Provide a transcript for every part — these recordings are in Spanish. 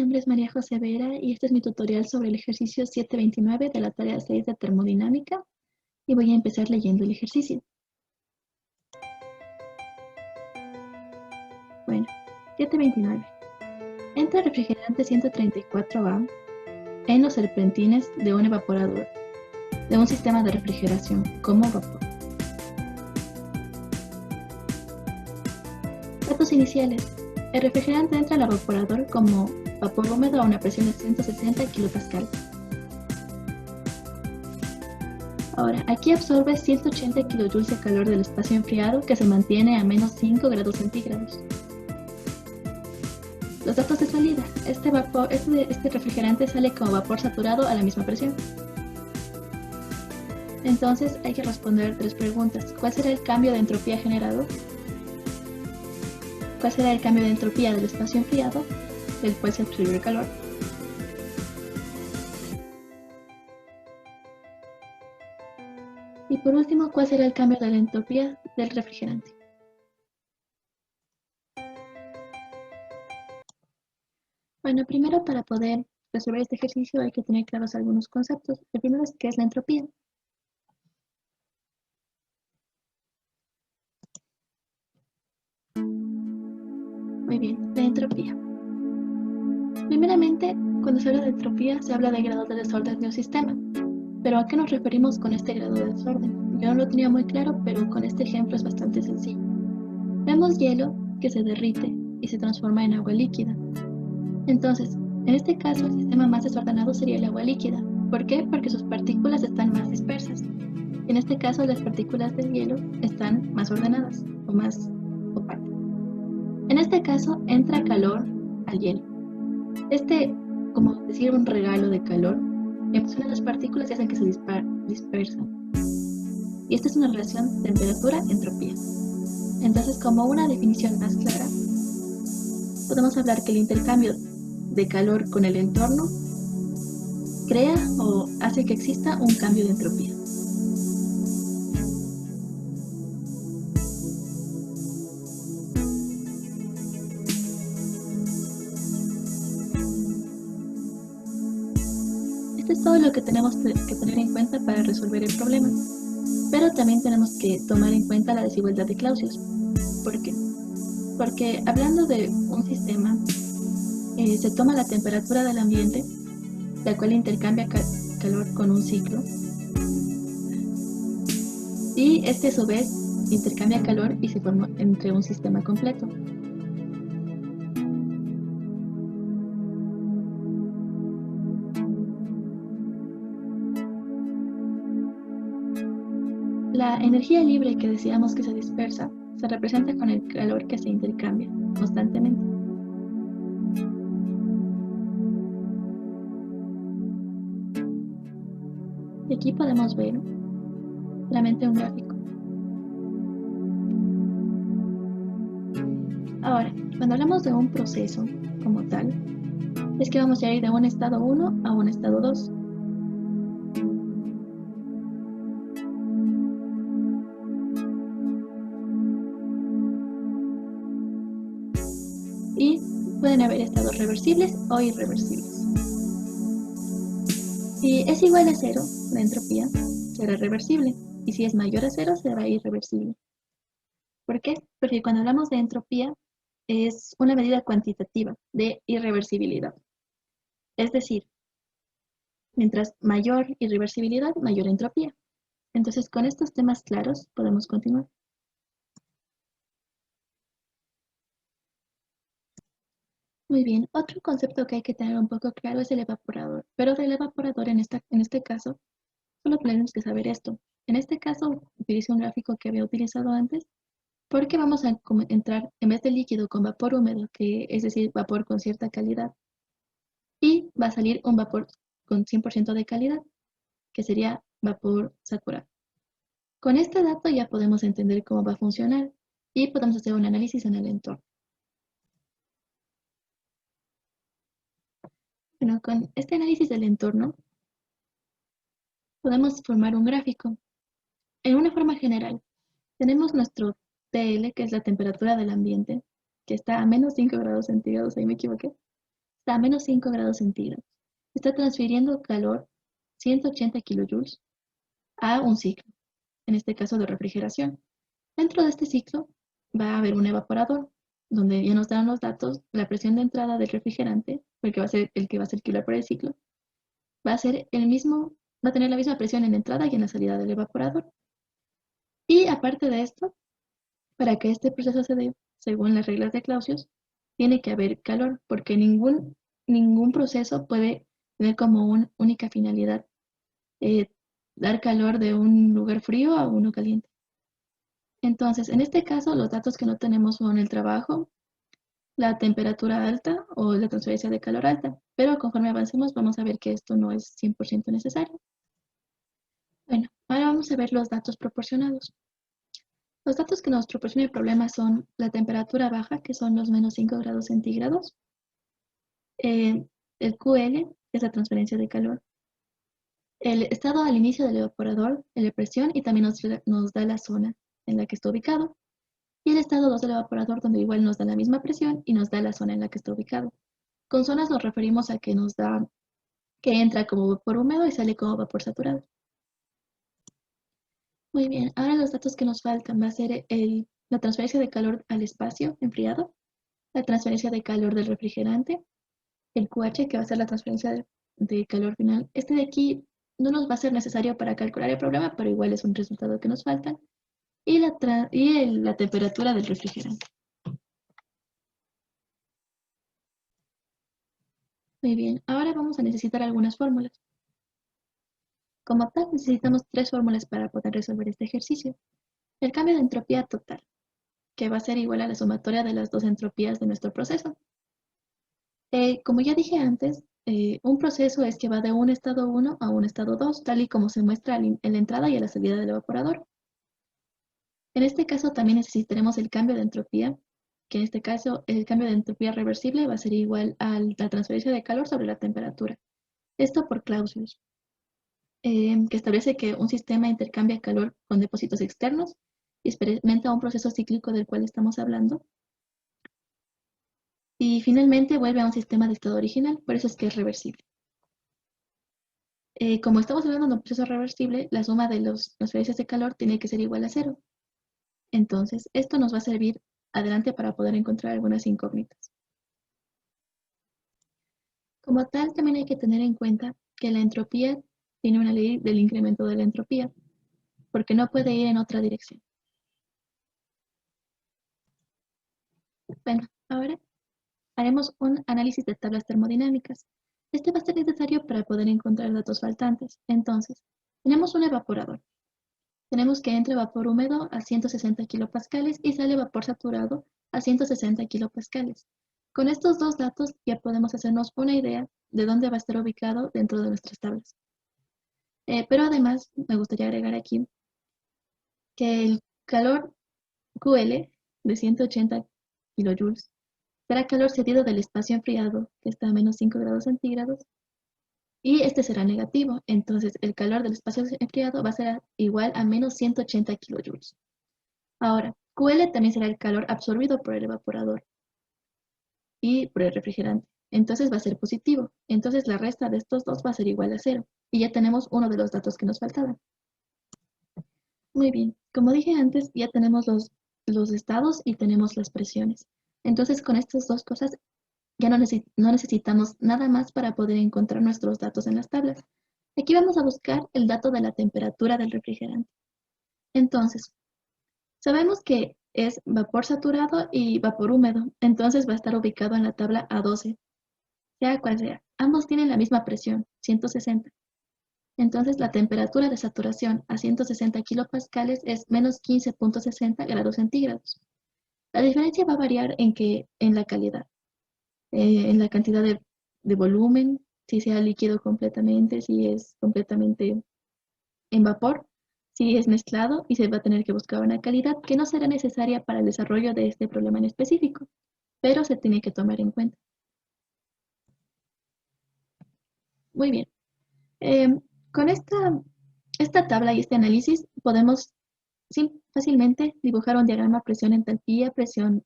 nombre es María José Vera y este es mi tutorial sobre el ejercicio 729 de la tarea 6 de termodinámica y voy a empezar leyendo el ejercicio. Bueno, 729. Entra refrigerante 134A en los serpentines de un evaporador de un sistema de refrigeración como vapor. Datos iniciales. El refrigerante entra al evaporador como vapor húmedo a una presión de 160 kPa. Ahora, aquí absorbe 180 kJ de calor del espacio enfriado que se mantiene a menos 5 grados centígrados. Los datos de salida. Este refrigerante sale como vapor saturado a la misma presión. Entonces hay que responder 3 preguntas. ¿Cuál será el cambio de entropía generado? ¿Cuál será el cambio de entropía del espacio enfriado, del cual se absorbe el calor? Y por último, ¿cuál será el cambio de la entropía del refrigerante? Bueno, primero para poder resolver este ejercicio hay que tener claros algunos conceptos. El primero es ¿qué es la entropía? Muy bien, la entropía. Primeramente, cuando se habla de entropía, se habla de grados de desorden de un sistema. ¿Pero a qué nos referimos con este grado de desorden? Yo no lo tenía muy claro, pero con este ejemplo es bastante sencillo. Vemos hielo que se derrite y se transforma en agua líquida. Entonces, en este caso, el sistema más desordenado sería el agua líquida. ¿Por qué? Porque sus partículas están más dispersas. En este caso, las partículas del hielo están más ordenadas o más opacas. En este caso, entra calor al hielo. Como decir un regalo de calor, emociona las partículas y hacen que se dispersan. Y esta es una relación temperatura-entropía. Entonces, como una definición más clara, podemos hablar que el intercambio de calor con el entorno crea o hace que exista un cambio de entropía. Esto es todo lo que tenemos que tener en cuenta para resolver el problema. Pero también tenemos que tomar en cuenta la desigualdad de Clausius. ¿Por qué? Porque hablando de un sistema, se toma la temperatura del ambiente, la cual intercambia calor con un ciclo, y este a su vez intercambia calor y se forma entre un sistema completo. La energía libre que decíamos que se dispersa se representa con el calor que se intercambia constantemente. Y aquí podemos ver solamente un gráfico. Ahora, cuando hablamos de un proceso como tal, es que vamos a ir de un estado 1 a un estado 2. Y pueden haber estados reversibles o irreversibles. Si es igual a 0, la entropía será reversible. Y si es mayor a 0, será irreversible. ¿Por qué? Porque cuando hablamos de entropía, es una medida cuantitativa de irreversibilidad. Es decir, mientras mayor irreversibilidad, mayor entropía. Entonces, con estos temas claros, podemos continuar. Muy bien, otro concepto que hay que tener un poco claro es el evaporador. Pero del evaporador, en este caso, solo tenemos que saber esto. En este caso, utilicé un gráfico que había utilizado antes, porque vamos a entrar, en vez de líquido, con vapor húmedo, que es decir, vapor con cierta calidad, y va a salir un vapor con 100% de calidad, que sería vapor saturado. Con este dato ya podemos entender cómo va a funcionar y podemos hacer un análisis en el entorno. Bueno, con este análisis del entorno podemos formar un gráfico. En una forma general, tenemos nuestro TL, que es la temperatura del ambiente, que está a menos 5 grados centígrados, ahí me equivoqué. está a menos 5 grados centígrados. Está transfiriendo calor 180 kilojoules a un ciclo, en este caso de refrigeración. Dentro de este ciclo va a haber un evaporador, donde ya nos dan los datos, la presión de entrada del refrigerante, porque va a ser el que va a circular por el ciclo, va a ser el mismo, va a tener la misma presión en la entrada y en la salida del evaporador. Y aparte de esto, para que este proceso se dé, según las reglas de Clausius, tiene que haber calor, porque ningún proceso puede tener como una única finalidad dar calor de un lugar frío a uno caliente. Entonces, en este caso, los datos que no tenemos son el trabajo, la temperatura alta o la transferencia de calor alta, pero conforme avancemos vamos a ver que esto no es 100% necesario. Bueno, ahora vamos a ver los datos proporcionados. Los datos que nos proporciona el problema son la temperatura baja, que son los menos 5 grados centígrados, el QL, que es la transferencia de calor, el estado al inicio del evaporador, la presión y también nos da la zona en la que está ubicado, y el estado 2 del evaporador, donde igual nos da la misma presión y nos da la zona en la que está ubicado. Con zonas nos referimos a que nos da que entra como vapor húmedo y sale como vapor saturado. Muy bien, ahora los datos que nos faltan va a ser la transferencia de calor al espacio enfriado, la transferencia de calor del refrigerante, el QH, que va a ser la transferencia de calor final. Este de aquí no nos va a ser necesario para calcular el problema, pero igual es un resultado que nos falta, y la temperatura del refrigerante. Muy bien, ahora vamos a necesitar algunas fórmulas. Como tal, necesitamos 3 fórmulas para poder resolver este ejercicio. El cambio de entropía total, que va a ser igual a la sumatoria de las dos entropías de nuestro proceso. Como ya dije antes, un proceso es que va de un estado 1 a un estado 2, tal y como se muestra en la entrada y a la salida del evaporador. En este caso también necesitaremos el cambio de entropía, que en este caso el cambio de entropía reversible va a ser igual a la transferencia de calor sobre la temperatura. Esto por Clausius, que establece que un sistema intercambia calor con depósitos externos y experimenta un proceso cíclico del cual estamos hablando. Y finalmente vuelve a un sistema de estado original, por eso es que es reversible. Como estamos hablando de un proceso reversible, la suma de las transferencias de calor tiene que ser igual a 0. Entonces, esto nos va a servir adelante para poder encontrar algunas incógnitas. Como tal, también hay que tener en cuenta que la entropía tiene una ley del incremento de la entropía, porque no puede ir en otra dirección. Bueno, ahora haremos un análisis de tablas termodinámicas. Este va a ser necesario para poder encontrar datos faltantes. Entonces, tenemos un evaporador. Tenemos que entra vapor húmedo a 160 kilopascales y sale vapor saturado a 160 kilopascales. Con estos dos datos ya podemos hacernos una idea de dónde va a estar ubicado dentro de nuestras tablas. Pero además me gustaría agregar aquí que el calor QL de 180 kilojoules será calor cedido del espacio enfriado, que está a menos 5 grados centígrados, y este será negativo. Entonces el calor del espacio enfriado va a ser igual a menos 180 kilojoules. Ahora, QL también será el calor absorbido por el evaporador y por el refrigerante. Entonces va a ser positivo. Entonces la resta de estos dos va a ser igual a 0. Y ya tenemos uno de los datos que nos faltaban. Muy bien. Como dije antes, ya tenemos los estados y tenemos las presiones. Entonces con estas dos cosas ya no necesitamos nada más para poder encontrar nuestros datos en las tablas. Aquí vamos a buscar el dato de la temperatura del refrigerante. Entonces, sabemos que es vapor saturado y vapor húmedo, entonces va a estar ubicado en la tabla A12, sea cual sea. Ambos tienen la misma presión, 160. Entonces la temperatura de saturación a 160 kilopascales es menos 15.60 grados centígrados. La diferencia va a variar en la calidad, en la cantidad de volumen, si sea líquido completamente, si es completamente en vapor, si es mezclado y se va a tener que buscar una calidad que no será necesaria para el desarrollo de este problema en específico, pero se tiene que tomar en cuenta. Muy bien. Con esta tabla y este análisis podemos fácilmente dibujar un diagrama presión-entalpía, presión,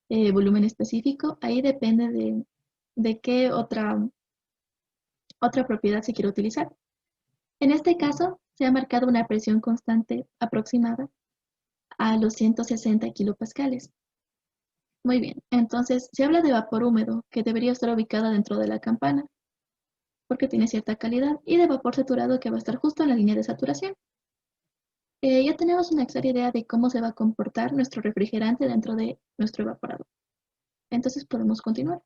volumen específico. Ahí depende de qué otra propiedad se quiere utilizar. En este caso, se ha marcado una presión constante aproximada a los 160 kilopascales. Muy bien, entonces se habla de vapor húmedo, que debería estar ubicado dentro de la campana, porque tiene cierta calidad, y de vapor saturado, que va a estar justo en la línea de saturación. Ya tenemos una clara idea de cómo se va a comportar nuestro refrigerante dentro de nuestro evaporador. Entonces podemos continuar.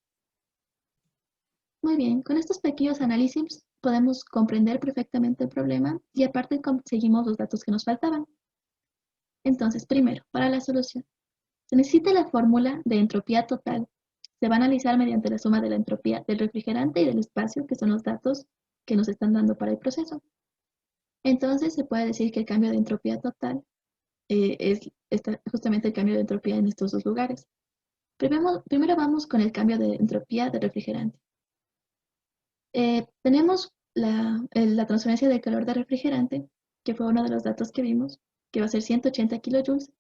Muy bien, con estos pequeños análisis podemos comprender perfectamente el problema y aparte conseguimos los datos que nos faltaban. Entonces, primero, para la solución, se necesita la fórmula de entropía total. Se va a analizar mediante la suma de la entropía del refrigerante y del espacio, que son los datos que nos están dando para el proceso. Entonces, se puede decir que el cambio de entropía total es justamente el cambio de entropía en estos dos lugares. Primero vamos con el cambio de entropía del refrigerante. Tenemos la transferencia de calor del refrigerante, que fue uno de los datos que vimos, que va a ser 180 kilojoules,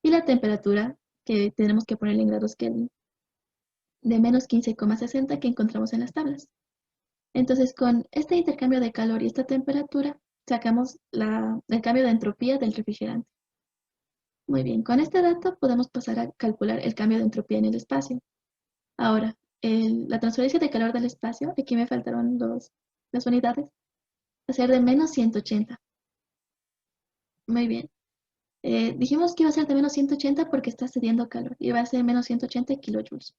y la temperatura, que tenemos que ponerle en grados Kelvin, de menos 15,60 que encontramos en las tablas. Entonces, con este intercambio de calor y esta temperatura, sacamos el cambio de entropía del refrigerante. Muy bien, con este dato podemos pasar a calcular el cambio de entropía en el espacio. Ahora, la transferencia de calor del espacio, aquí me faltaron las unidades, va a ser de menos 180. Muy bien. Dijimos que iba a ser de menos 180 porque está cediendo calor y va a ser menos 180 kilojoules.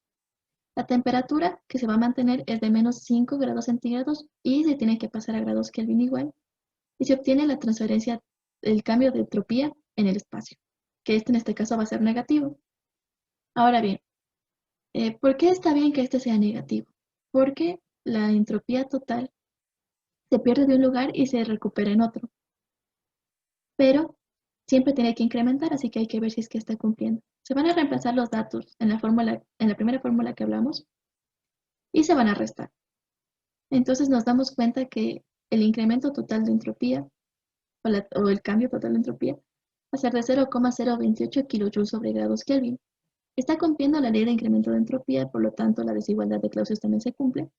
La temperatura que se va a mantener es de menos 5 grados centígrados y se tiene que pasar a grados Kelvin igual. Y se obtiene la transferencia, el cambio de entropía en el espacio, que en este caso va a ser negativo. Ahora bien, ¿por qué está bien que este sea negativo? Porque la entropía total se pierde de un lugar y se recupera en otro. Pero siempre tiene que incrementar, así que hay que ver si es que está cumpliendo. Se van a reemplazar los datos en la primera fórmula que hablamos y se van a restar. Entonces nos damos cuenta que el incremento total de entropía o el cambio total de entropía va a ser de 0,028 kilojoules sobre grados Kelvin. Está cumpliendo la ley de incremento de entropía, por lo tanto la desigualdad de Clausius también se cumple.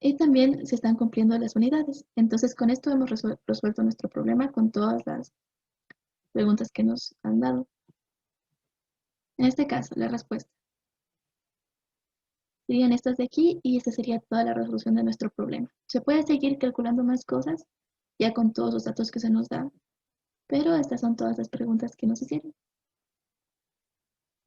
Y también se están cumpliendo las unidades. Entonces con esto hemos resuelto nuestro problema con todas las preguntas que nos han dado. En este caso, la respuesta serían estas de aquí y esta sería toda la resolución de nuestro problema. Se puede seguir calculando más cosas ya con todos los datos que se nos dan, pero estas son todas las preguntas que nos hicieron.